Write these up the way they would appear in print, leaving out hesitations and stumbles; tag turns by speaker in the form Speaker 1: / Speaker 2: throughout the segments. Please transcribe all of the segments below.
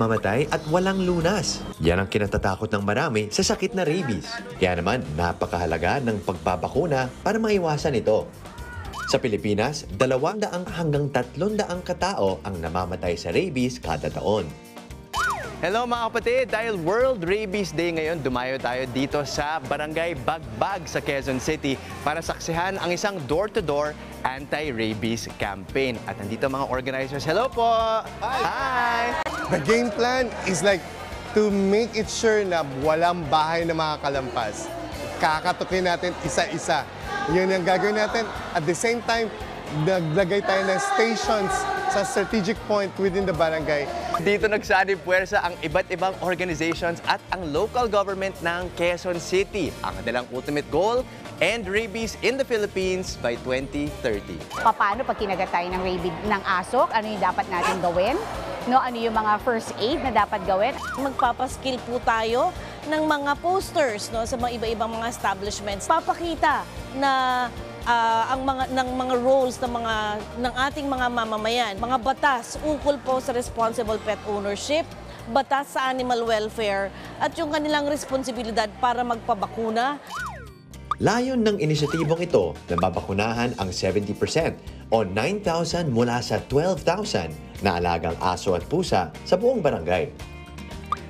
Speaker 1: nakamamatay at walang lunas. Yan ang kinatatakot ng marami sa sakit na rabies. Kaya naman, napakahalaga ng pagbabakuna para maiwasan ito. Sa Pilipinas, 200 hanggang 300 katao ang namamatay sa rabies kada taon.
Speaker 2: Hello mga kapatid! Dahil World Rabies Day ngayon, dumayo tayo dito sa Barangay Bagbag sa Quezon City para saksihan ang isang door-to-door anti-rabies campaign. At nandito mga organizers. Hello po! Hi!
Speaker 3: The game plan is like to make it sure na walang bahay na makakalampas. Kakatukin natin isa-isa. Yun ang gagawin natin. At the same time, naglagay tayo ng stations sa strategic point within the barangay.
Speaker 2: Dito nagsanib puwersa ang iba't ibang organizations at ang local government ng Quezon City. Ang kanilang ultimate goal, end rabies in the Philippines by 2030.
Speaker 4: Paano pag kinagat tayo ng rabies ng asok? Ano yung dapat natin gawin? No, ano yung mga first aid na dapat gawin?
Speaker 5: Magpapaskill po tayo ng mga posters no, sa mga iba-ibang mga establishments. Papakita na ang mga roles ng ating mga mamamayan, mga batas ukol po sa responsible pet ownership, batas sa animal welfare at yung kanilang responsibilidad para magpabakuna.
Speaker 1: Layon ng inisyatibong ito na mabakunahan ang 70% o 9,000 mula sa 12,000 na alagang aso at pusa sa buong barangay.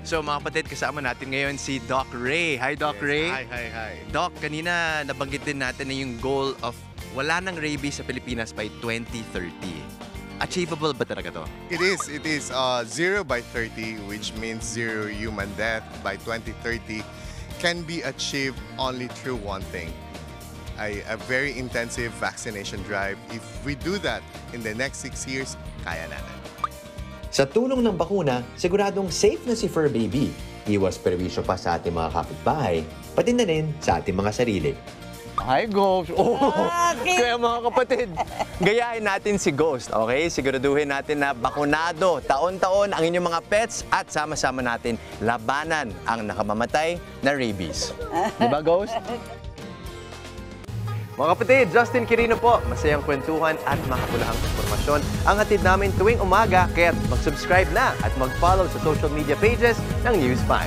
Speaker 2: So mga kapatid, kasama natin ngayon si Doc Ray. Hi Doc Ray.
Speaker 3: Hi.
Speaker 2: Doc, kanina nabanggit din natin na yung goal of wala ng rabies sa Pilipinas by 2030. Achievable ba talaga to?
Speaker 3: It is 0 by 30, which means 0 human death by 2030, can be achieved only through one thing. A very intensive vaccination drive. If we do that in the next 6 years, kaya natin.
Speaker 1: Sa tulong ng bakuna, siguradong safe na si Fur Baby. Iwas perwisyo pa sa ating mga kapitbahay, pati na rin sa ating mga sarili.
Speaker 2: Hi, Ghost! Oh, kaya mga kapatid, gayahin natin si Ghost, okay? Siguraduhin natin na bakunado taon-taon ang inyong mga pets at sama-sama natin labanan ang nakamamatay na rabies. Di ba, Ghost? Mga kapatid, Justin Quirino po. Masayang kwentuhan at makapulahang informasyon ang hatid namin tuwing umaga. Kaya mag-subscribe na at mag-follow sa social media pages ng News 5.